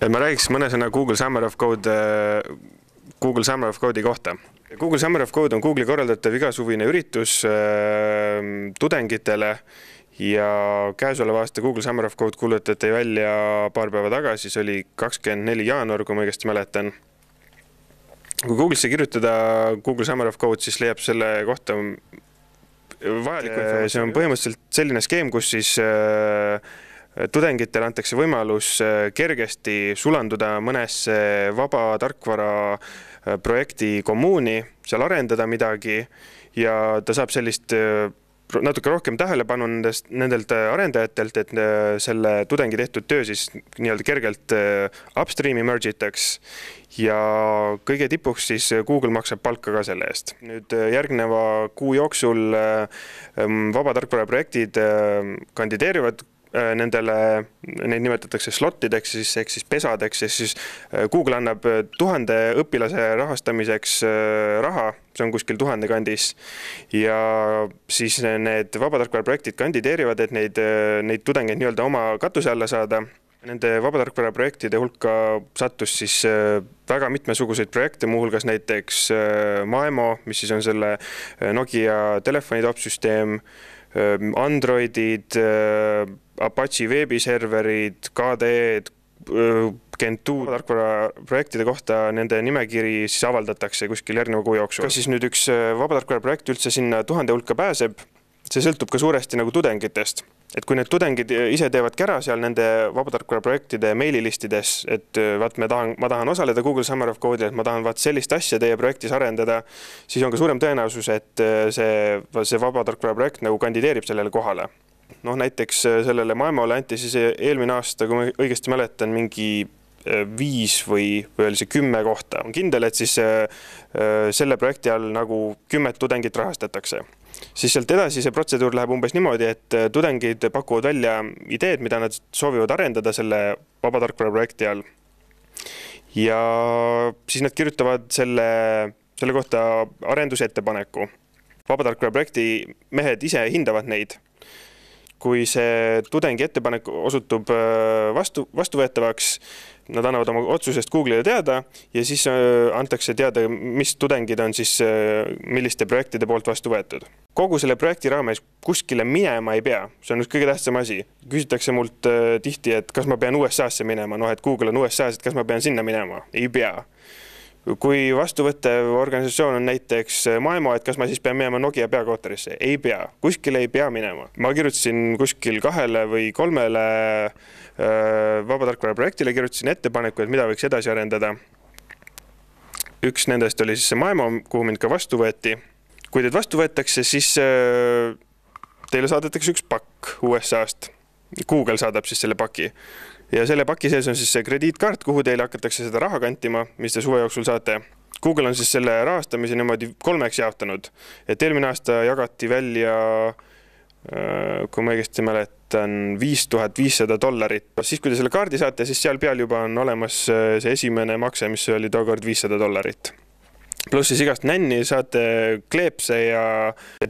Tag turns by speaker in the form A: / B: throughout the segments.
A: Ma räägiks mõne sõna Google Summer of Code'i kohta. Google Summer of Code on Google'i korraldatav igasuvine üritus tudengitele ja käesoleva aasta Google Summer of Code kuulutati välja paar päeva tagasi, see oli 24. jaanuar, kui ma õigesti mäletan. Kui Google'isse kirjutada Google Summer of Code, siis leiab selle kohta vajaliku informatsiooni. See on põhimõtteliselt selline skeem, kus siis tudengitele antakse võimalus kergesti sulanduda mõnesse vaba tarkvara projekti kommuuni, seal arendada midagi ja ta saab sellist natuke rohkem tähelepanu nendelt arendajatelt, et selle tudengi tehtud töö siis nii-öelda kergelt upstreami mergitaks ja kõige tipuks siis Google maksab palka ka selle eest. Nüüd järgneva kuu jooksul vaba tarkvara projektid kandideerivad neid nimetatakse slotideks, ehk siis pesadeks, siis Google annab 1000 õpilase rahastamiseks raha, see on kuskil 1000 kandis, ja siis need vabatarkvara projektid kandideerivad, et neid tudengeid nii-öelda oma katuse alla saada. Nende vabatarkvara projektide hulka sattus siis väga mitmesuguseid projekte, muuhulgas näiteks Maemo, mis siis on selle Nokia telefonitopsüsteem, Androidid, Apache veebiserverid, KDE-d, Gentoo tarkvara projektide kohta nende nimekiri siis avaldatakse kuskil järgneva kuu jooksul. Kas siis nüüd üks vabatarkvara projekt üldse sinna 1000 hulka pääseb, see sõltub ka suuresti nagu tudengitest. Et kui need tudengid ise teevad kära seal nende vabatarkvara projektide meililistides, et vaat ma tahan osaleda Google Summer of Code'il, et ma tahan vaat sellist asja teie projektis arendada, siis on ka suurem tõenäosus, et see vabatarkvara projekt nagu kandideerib sellele kohale. Näiteks sellele Maemole anti siis eelmine aasta, kui ma õigesti mäletan, mingi 5 või oli see 10 kohta. On kindel, et siis selle projekti all nagu 10 tudengit rahastatakse. Siis sealt edasi see protseduur läheb umbes niimoodi, et tudengid pakuvad välja ideed, mida nad soovivad arendada selle vabatarkvara projekti all. Ja siis nad kirjutavad selle kohta arendusettepaneku. Vabatarkvara projekti mehed ise hindavad neid. Kui see tudengi ettepanek osutub vastuvõetavaks, nad annavad oma otsusest Google'ile teada ja siis antakse teada, mis tudengid on siis milliste projektide poolt vastu võetud. Kogu selle projekti raames kuskile minema ei pea, see on kõige tähtsam asi. Küsitakse mult tihti, et kas ma pean USA-sse minema, et Google on USA-s, et kas ma pean sinna minema, ei pea. Kui vastuvõttev organisatsioon on näiteks Maemo, et kas ma siis pean minema Nokia peakorterisse, ei pea, kuskile ei pea minema. Ma kirjutasin kuskil 2 või 3 vabatarkvara projektile, kirjutasin ettepaneku, et mida võiks edasi arendada. Üks nendest oli siis see Maemo, kuhu mind ka vastu võeti. Kui teid vastu võetakse, siis teile saadetakse üks pakk USA-st. Google saadab siis selle paki. Ja selle paki sees on siis see krediitkaart, kuhu teile hakatakse seda raha kantima, mis te suve jooksul saate. Google on siis selle rahastamise niimoodi 3 jaotanud. Et eelmine aasta jagati välja, kui ma õigesti mäletan, $5500. Siis kui te selle kaardi saate, siis seal peal juba on olemas see esimene makse, mis oli tookord $500. Pluss siis igast nänni saate kleepse ja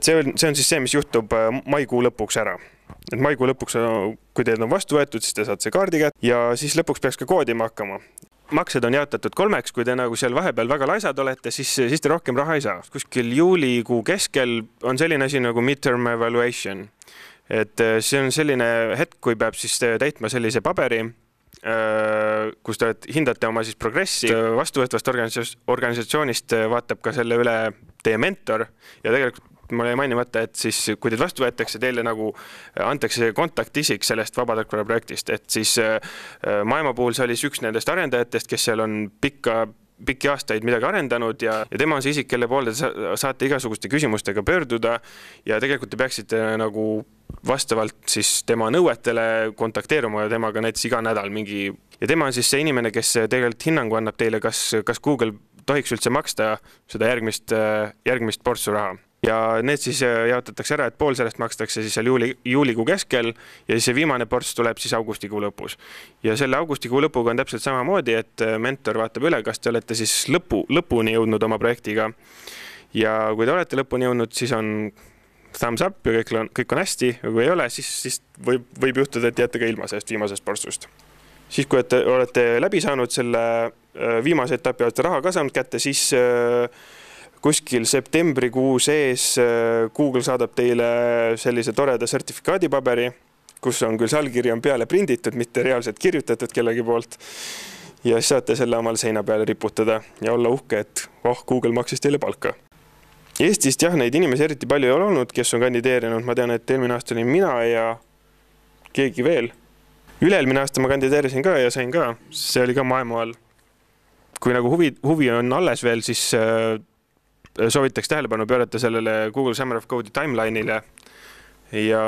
A: see on siis see, mis juhtub maikuu lõpuks ära. Et maikuu lõpuks, kui teid on vastu võetud, siis te saate see kaardi kätte ja siis lõpuks peaks ka koodima hakkama. Maksed on jaotatud 3, kui te nagu seal vahepeal väga laisad olete, siis te rohkem raha ei saa. Kuskil juulikuu keskel on selline asi nagu midterm evaluation. Et see on selline hetk, kui peab siis täitma sellise paberi, kus te hindate oma siis progressi. Vastuvõtvast organisatsioonist vaatab ka selle üle teie mentor ja tegelikult ma olen mainimata, et siis kui teid vastu võetakse, teile nagu antakse kontaktisik sellest vabatarkvara projektist, et siis Maemo puhul see oli üks nendest arendajatest, kes seal on pikki aastaid midagi arendanud ja tema on see isik, kelle poole saate igasuguste küsimustega pöörduda ja tegelikult te peaksite nagu vastavalt siis tema nõuetele kontakteeruma temaga näiteks iga nädal mingi. Ja tema on siis see inimene, kes tegelikult hinnangu annab teile, kas Google tohiks üldse maksta seda järgmist portsu raha. Ja need siis jaotatakse ära, et pool sellest makstakse siis seal juulikuu keskel ja siis see viimane ports tuleb siis augustikuu lõpus. Ja selle augustikuu lõpuga on täpselt samamoodi, et mentor vaatab üle, kas te olete siis lõpuni jõudnud oma projektiga. Ja kui te olete lõpuni jõudnud, siis on thumbs up ja kõik on hästi, ja kui ei ole, siis võib juhtuda, et jääte ka ilma sellest viimasest portsust. Siis, kui olete läbi saanud selle viimase etapi, olete raha ka saanud kätte, siis kuskil septembrikuu sees Google saadab teile sellise toreda sertifikaadipaberi, kus on küll see allkiri on peale prinditud, mitte reaalselt kirjutatud kellegi poolt. Ja siis saate selle omal seina peale riputada ja olla uhke, et Google maksis teile palka. Eestist jah, neid inimesi eriti palju ei ole olnud, kes on kandideerinud. Ma tean, et eelmine aasta olin mina ja keegi veel. Üle-eelmine aasta ma kandideerisin ka ja sain ka. See oli ka Maemo all. Kui nagu huvi on alles veel, siis soovitaks tähelepanu pöörata sellele Google Summer of Code'i timeline'ile. Ja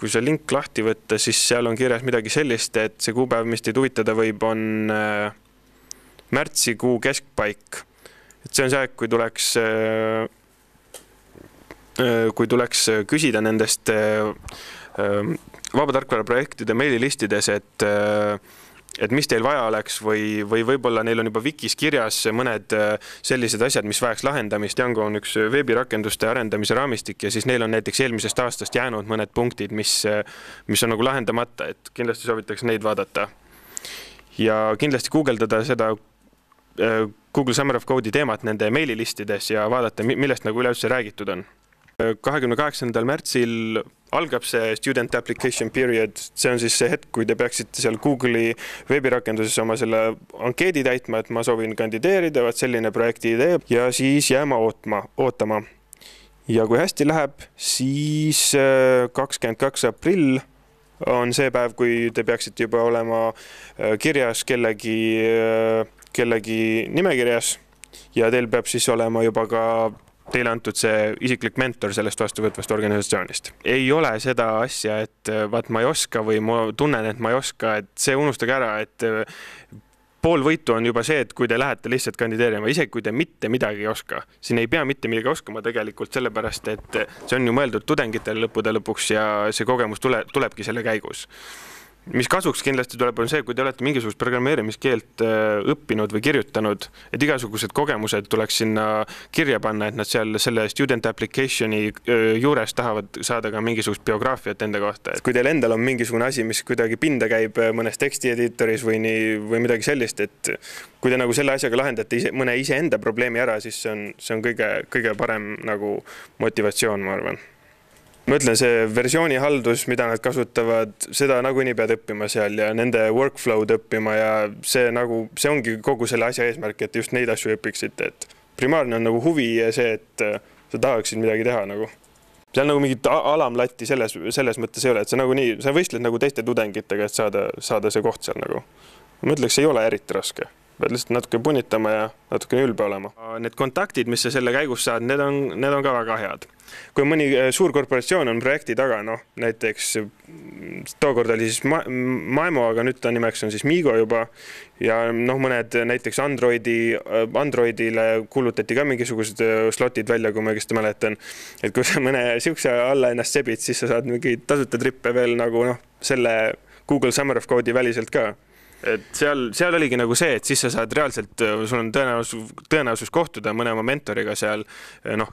A: kui see link lahti võtta, siis seal on kirjas midagi sellist, et see kuupäev, mis teid huvitada võib, on märtsikuu keskpaik. Et see on see aeg, kui tuleks küsida nendest vabatarkvara projektide meililistides, et mis teil vaja oleks või võib-olla neil on juba Wikis kirjas mõned sellised asjad, mis vajaks lahendamist. Django on üks veebirakenduste arendamise raamistik ja siis neil on näiteks eelmisest aastast jäänud mõned punktid, mis on nagu lahendamata, et kindlasti soovitaks neid vaadata. Ja kindlasti guugeldada seda Google Summer of Code'i teemat nende meililistides ja vaadata, millest nagu üleüldse räägitud on. 28. märtsil algab see Student Application Period. See on siis see hetk, kui te peaksite seal Google'i veebirakenduses oma selle ankeedi täitma, et ma soovin kandideerida, vaat selline projekti idee ja siis jääma ootama. Ja kui hästi läheb, siis 22. aprill on see päev, kui te peaksite juba olema kirjas kellegi nimekirjas ja teil peab siis olema juba ka teile antud see isiklik mentor sellest vastuvõtvast organisatsioonist. Ei ole seda asja, et vaat ma ei oska või ma tunnen, et ma ei oska, et see unustage ära, et pool võitu on juba see, et kui te lähete lihtsalt kandideerima, isegi kui te mitte midagi ei oska. Siin ei pea mitte midagi oskama tegelikult sellepärast, et see on ju mõeldud tudengitele lõppude lõpuks ja see kogemus tulebki selle käigus. Mis kasuks kindlasti tuleb on see, kui te olete mingisugust programmeerimiskeelt õppinud või kirjutanud, et igasugused kogemused tuleks sinna kirja panna, et nad seal selle student application'i juures tahavad saada ka mingisugust biograafiat enda kohta. Et kui teil endal on mingisugune asi, mis kuidagi pinda käib mõnes tekstieditoris või midagi sellist, et kui te nagu selle asjaga lahendate mõne iseenda probleemi ära, siis see on kõige parem nagu motivatsioon, ma arvan. Ma ütlen, see versioonihaldus, mida nad kasutavad, seda nagunii pead õppima seal ja nende workflow'd õppima ja see ongi kogu selle asja eesmärk, et just neid asju õpiksite. Et primaarne on nagu huvi ja see, et sa tahaksid midagi teha nagu. Seal nagu mingit alamlatti selles mõttes ei ole, et sa võistled nagu teiste tudengitega, et saada see koht seal nagu. Ma ütleks, see ei ole eriti raske. Pead lihtsalt natuke punitama ja natuke ülbe olema. Need kontaktid, mis sa selle käigus saad, need on ka väga head. Kui mõni suur korporatsioon on projekti taga, näiteks tookord oli siis Maemo, aga nüüd ta nimeks on siis Migo juba ja mõned näiteks Androidile kuulutati ka mingisugused slotid välja, kui ma õigesti mäletan. Et kui sa mõne siukse alla ennast sebid, siis sa saad mingi tasuta trippe veel nagu selle Google Summer of Code'i väliselt ka. Et seal oligi nagu see, et siis sa saad reaalselt, sul on tõenäosus kohtuda mõne oma mentoriga seal,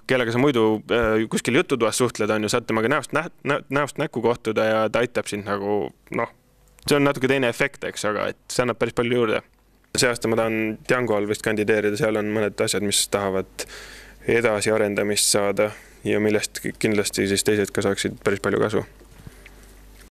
A: kellega sa muidu kuskil jututoas suhtled on ju, saad temaga näost näkku kohtuda ja ta aitab sind nagu, see on natuke teine efekt, eks, aga et see annab päris palju juurde. See aasta ma tahan Django all vist kandideerida, seal on mõned asjad, mis tahavad edasi arendamist saada ja millest kindlasti siis teised ka saaksid päris palju kasu.